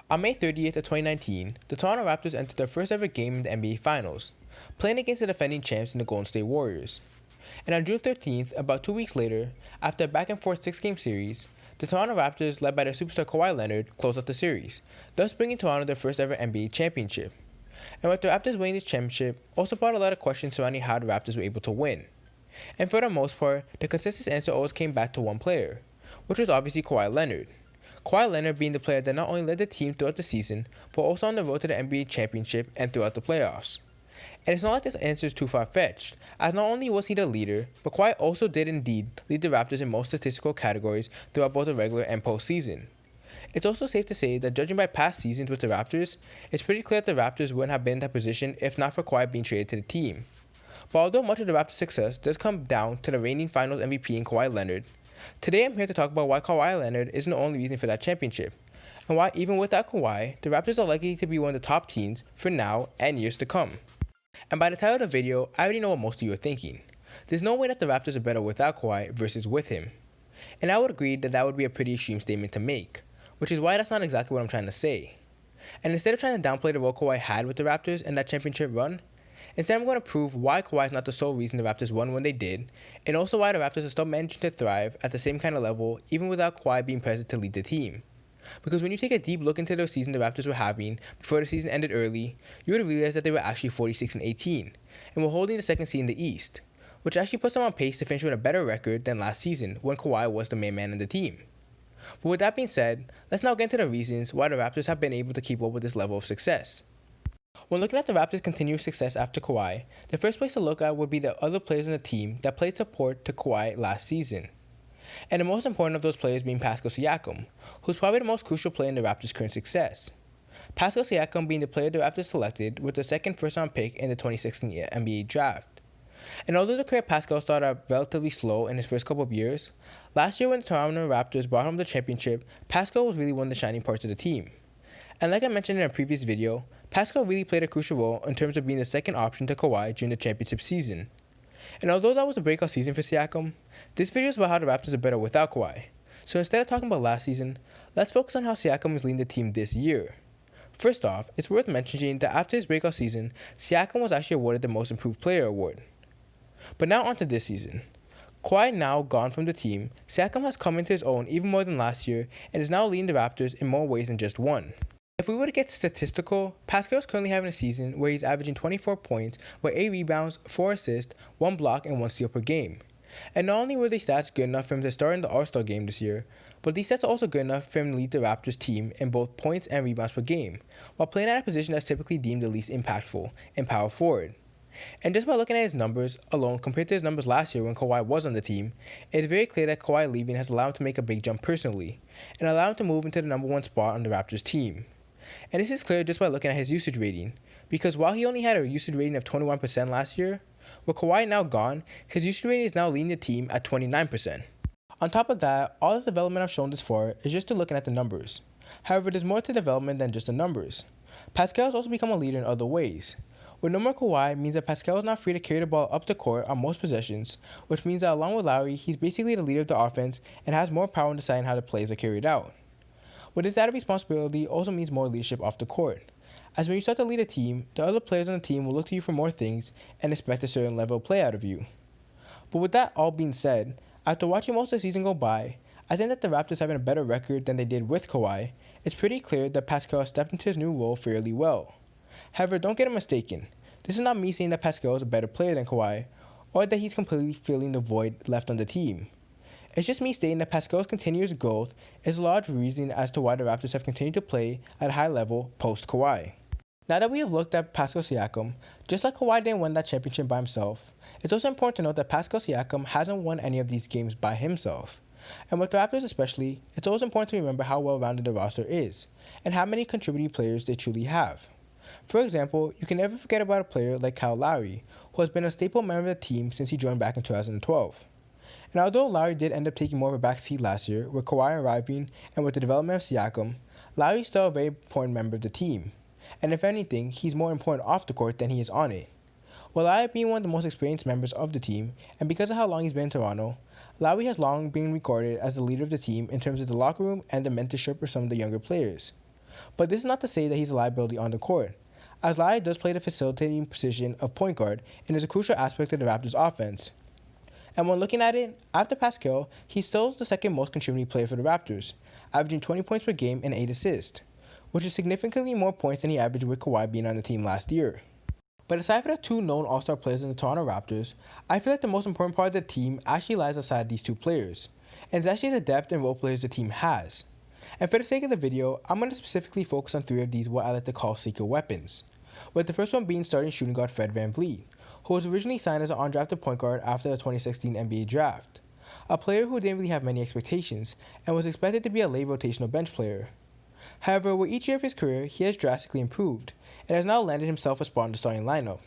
On May 30th of 2019, the Toronto Raptors entered their first ever game in the NBA Finals, playing against the defending champs in the Golden State Warriors. And on June 13th, about 2 weeks later, after a back-and-forth 6-game series, the Toronto Raptors, led by their superstar Kawhi Leonard, closed out the series, thus bringing Toronto their first ever NBA championship. And with the Raptors winning this championship, also brought a lot of questions surrounding how the Raptors were able to win. And for the most part, the consensus answer always came back to one player, which was obviously Kawhi Leonard. Kawhi Leonard being the player that not only led the team throughout the season, but also on the road to the NBA championship and throughout the playoffs. And it's not like this answer is too far-fetched, as not only was he the leader, but Kawhi also did indeed lead the Raptors in most statistical categories throughout both the regular and postseason. It's also safe to say that judging by past seasons with the Raptors, it's pretty clear that the Raptors wouldn't have been in that position if not for Kawhi being traded to the team. But although much of the Raptors' success does come down to the reigning Finals MVP in Kawhi Leonard, today I'm here to talk about why Kawhi Leonard isn't the only reason for that championship, and why even without Kawhi, the Raptors are likely to be one of the top teams for now and years to come. And by the title of the video, I already know what most of you are thinking. There's no way that the Raptors are better without Kawhi versus with him. And I would agree that that would be a pretty extreme statement to make, which is why that's not exactly what I'm trying to say. And instead of trying to downplay the role Kawhi had with the Raptors in that championship run, instead I'm going to prove why Kawhi is not the sole reason the Raptors won when they did, and also why the Raptors are still managing to thrive at the same kind of level even without Kawhi being present to lead the team. Because when you take a deep look into the season the Raptors were having before the season ended early, you would realize that they were actually 46-18, and were holding the second seed in the East, which actually puts them on pace to finish with a better record than last season when Kawhi was the main man in the team. But with that being said, let's now get into the reasons why the Raptors have been able to keep up with this level of success. When looking at the Raptors' continuous success after Kawhi, the first place to look at would be the other players on the team that played support to Kawhi last season. And the most important of those players being Pascal Siakam, who's probably the most crucial player in the Raptors' current success. Pascal Siakam being the player the Raptors selected with the second first-round pick in the 2016 NBA draft. And although the career of Pascal started out relatively slow in his first couple of years, last year when the Toronto Raptors brought home the championship, Pascal was really one of the shining parts of the team. And like I mentioned in a previous video, Pascal really played a crucial role in terms of being the second option to Kawhi during the championship season. And although that was a breakout season for Siakam, this video is about how the Raptors are better without Kawhi. So instead of talking about last season, let's focus on how Siakam is leading the team this year. First off, it's worth mentioning that after his breakout season, Siakam was actually awarded the Most Improved Player award. But now onto this season. Kawhi now gone from the team, Siakam has come into his own even more than last year and is now leading the Raptors in more ways than just one. If we were to get statistical, Pascal is currently having a season where he's averaging 24 points with 8 rebounds, 4 assists, 1 block, and 1 steal per game. And not only were these stats good enough for him to start in the All-Star game this year, but these stats are also good enough for him to lead the Raptors team in both points and rebounds per game, while playing at a position that's typically deemed the least impactful, in power forward. And just by looking at his numbers alone compared to his numbers last year when Kawhi was on the team, it's very clear that Kawhi leaving has allowed him to make a big jump personally, and allowed him to move into the number 1 spot on the Raptors team. And this is clear just by looking at his usage rating, because while he only had a usage rating of 21% last year, with Kawhi now gone, his usage rating is now leading the team at 29%. On top of that, all this development I've shown this far is just to looking at the numbers. However, there's more to development than just the numbers. Pascal has also become a leader in other ways. With no more Kawhi means that Pascal is now free to carry the ball up the court on most possessions, which means that along with Lowry, he's basically the leader of the offense and has more power in deciding how the plays are carried out. With this added responsibility also means more leadership off the court, as when you start to lead a team, the other players on the team will look to you for more things and expect a certain level of play out of you. But with that all being said, after watching most of the season go by, I think that the Raptors having a better record than they did with Kawhi, it's pretty clear that Pascal has stepped into his new role fairly well. However, don't get it mistaken, this is not me saying that Pascal is a better player than Kawhi, or that he's completely filling the void left on the team. It's just me stating that Pascal's continuous growth is a large reason as to why the Raptors have continued to play at a high level post-Kawhi. Now that we have looked at Pascal Siakam, just like Kawhi didn't win that championship by himself, it's also important to note that Pascal Siakam hasn't won any of these games by himself. And with the Raptors especially, it's also important to remember how well-rounded the roster is, and how many contributing players they truly have. For example, you can never forget about a player like Kyle Lowry, who has been a staple member of the team since he joined back in 2012. And although Lowry did end up taking more of a back seat last year, with Kawhi arriving and with the development of Siakam, Lowry is still a very important member of the team. And if anything, he's more important off the court than he is on it. With Lowry being one of the most experienced members of the team, and because of how long he's been in Toronto, Lowry has long been regarded as the leader of the team in terms of the locker room and the mentorship of some of the younger players. But this is not to say that he's a liability on the court, as Lai does play the facilitating position of point guard and is a crucial aspect of the Raptors' offense. And when looking at it, after Pascal, he still is the second most contributing player for the Raptors, averaging 20 points per game and 8 assists, which is significantly more points than he averaged with Kawhi being on the team last year. But aside from the two known all-star players in the Toronto Raptors, I feel like the most important part of the team actually lies aside these two players, and it's actually the depth and role players the team has. And for the sake of the video, I'm going to specifically focus on three of these what I like to call secret weapons, with the first one being starting shooting guard Fred VanVleet, who was originally signed as an undrafted point guard after the 2016 NBA draft, a player who didn't really have many expectations and was expected to be a late rotational bench player. However, with each year of his career, he has drastically improved, and has now landed himself a spot in the starting lineup.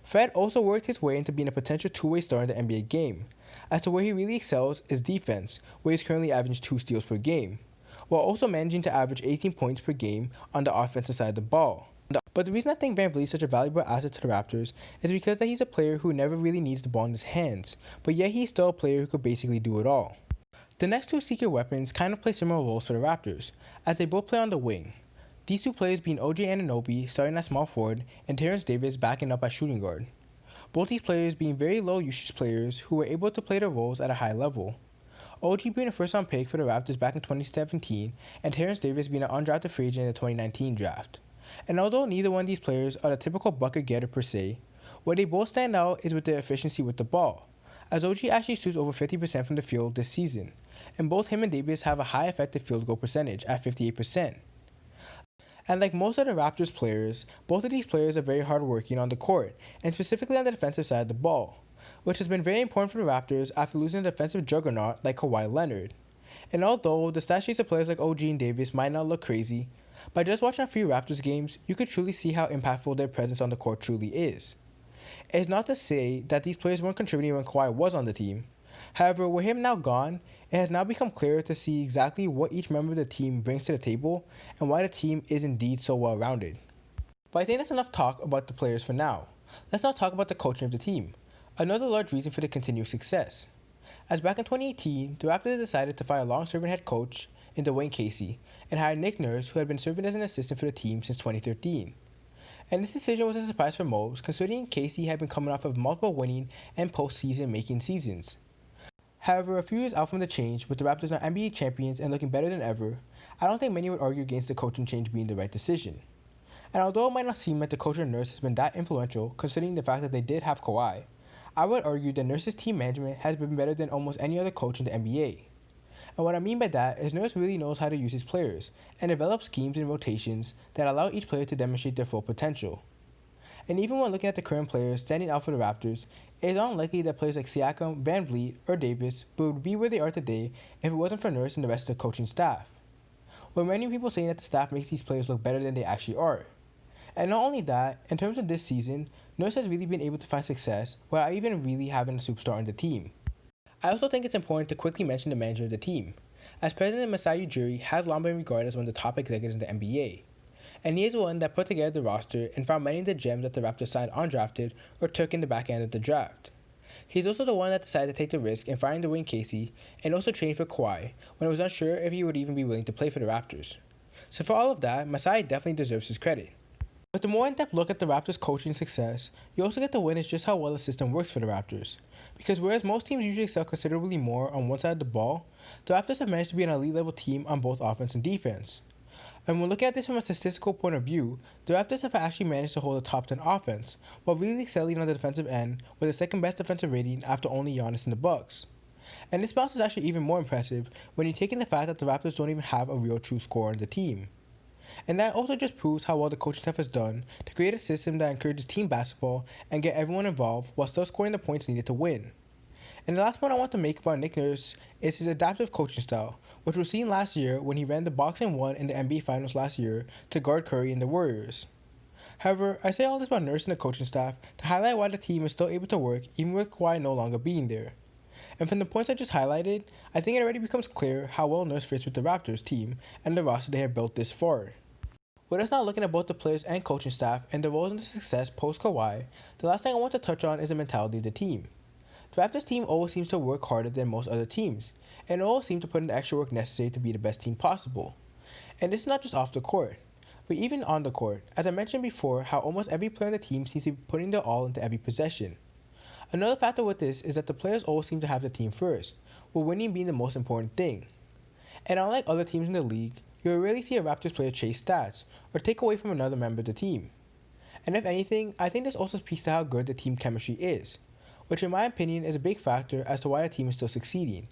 Fred also worked his way into being a potential two-way star in the NBA game, as to where he really excels is defense, where he's currently averaging 2 steals per game, while also managing to average 18 points per game on the offensive side of the ball. But the reason I think VanVleet is such a valuable asset to the Raptors is because that he's a player who never really needs the ball in his hands, but yet he's still a player who could basically do it all. The next two secret weapons kind of play similar roles for the Raptors, as they both play on the wing. These two players being OG Anunoby starting at small forward and Terrence Davis backing up at shooting guard. Both these players being very low usage players who were able to play their roles at a high level. OG being a first-round pick for the Raptors back in 2017 and Terrence Davis being an undrafted free agent in the 2019 draft. And although neither one of these players are the typical bucket getter per se, where they both stand out is with their efficiency with the ball, as OG actually shoots over 50% from the field this season, and both him and Davis have a high effective field goal percentage at 58%. And like most of the Raptors players, both of these players are very hardworking on the court, and specifically on the defensive side of the ball, which has been very important for the Raptors after losing a defensive juggernaut like Kawhi Leonard. And although the stat sheets of players like OG and Davis might not look crazy, by just watching a few Raptors games, you could truly see how impactful their presence on the court truly is. It's not to say that these players weren't contributing when Kawhi was on the team. However, with him now gone, it has now become clearer to see exactly what each member of the team brings to the table and why the team is indeed so well-rounded. But I think that's enough talk about the players for now. Let's now talk about the coaching of the team, another large reason for the continued success. As back in 2018, the Raptors decided to fire a long-serving head coach in Dwayne Casey and hired Nick Nurse, who had been serving as an assistant for the team since 2013. And this decision was a surprise for most, considering Casey had been coming off of multiple winning and postseason making seasons. However, a few years out from the change, with the Raptors now NBA champions and looking better than ever, I don't think many would argue against the coaching change being the right decision. And although it might not seem like the coach and Nurse has been that influential, considering the fact that they did have Kawhi, I would argue that Nurse's team management has been better than almost any other coach in the NBA. And what I mean by that is Nurse really knows how to use his players and develop schemes and rotations that allow each player to demonstrate their full potential. And even when looking at the current players standing out for the Raptors, it is unlikely that players like Siakam, VanVleet, or Davis would be where they are today if it wasn't for Nurse and the rest of the coaching staff. With many people saying that the staff makes these players look better than they actually are. And not only that, in terms of this season, Nurse has really been able to find success without even really having a superstar on the team. I also think it's important to quickly mention the manager of the team, as President Masai Ujiri has long been regarded as one of the top executives in the NBA, and he is the one that put together the roster and found many of the gems that the Raptors signed undrafted or took in the back end of the draft. He's also the one that decided to take the risk in firing Dwayne Casey and also trained for Kawhi when it was unsure if he would even be willing to play for the Raptors. So for all of that, Masai definitely deserves his credit. With the more in-depth look at the Raptors' coaching success, you also get to witness just how well the system works for the Raptors. Because whereas most teams usually excel considerably more on one side of the ball, the Raptors have managed to be an elite-level team on both offense and defense. And when looking at this from a statistical point of view, the Raptors have actually managed to hold a top 10 offense, while really excelling on the defensive end with the second best defensive rating after only Giannis and the Bucks. And this bounce is actually even more impressive when you take in the fact that the Raptors don't even have a real true scorer on the team. And that also just proves how well the coaching staff has done to create a system that encourages team basketball and get everyone involved while still scoring the points needed to win. And the last point I want to make about Nick Nurse is his adaptive coaching style, which was seen last year when he ran the box and won in the NBA Finals last year to guard Curry and the Warriors. However, I say all this about Nurse and the coaching staff to highlight why the team is still able to work even with Kawhi no longer being there. And from the points I just highlighted, I think it already becomes clear how well Nurse fits with the Raptors team and the roster they have built this far. With us now looking at both the players and coaching staff and the roles in the success post-Kawhi, the last thing I want to touch on is the mentality of the team. The Raptors team always seems to work harder than most other teams, and always seem to put in the extra work necessary to be the best team possible. And this is not just off the court. but even on the court, as I mentioned before, how almost every player on the team seems to be putting their all into every possession. Another factor with this is that the players always seem to have the team first, with winning being the most important thing. And unlike other teams in the league, you will rarely see a Raptors player chase stats or take away from another member of the team. And if anything, I think this also speaks to how good the team chemistry is, which in my opinion is a big factor as to why the team is still succeeding.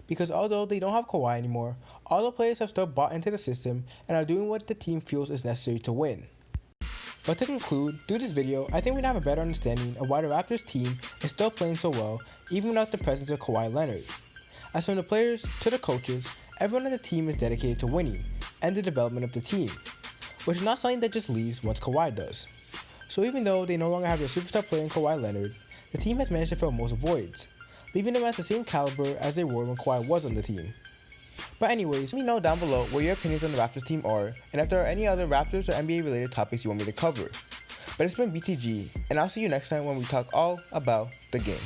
Because although they don't have Kawhi anymore, all the players have still bought into the system and are doing what the team feels is necessary to win. But to conclude, through this video, I think we now have a better understanding of why the Raptors team is still playing so well even without the presence of Kawhi Leonard. As from the players to the coaches, everyone on the team is dedicated to winning and the development of the team, which is not something that just leaves once Kawhi does. So even though they no longer have their superstar player in Kawhi Leonard, the team has managed to fill most voids, leaving them at the same caliber as they were when Kawhi was on the team. But anyways, let me know down below what your opinions on the Raptors team are, and if there are any other Raptors or NBA related topics you want me to cover. But it's been BTG, and I'll see you next time when we talk all about the game.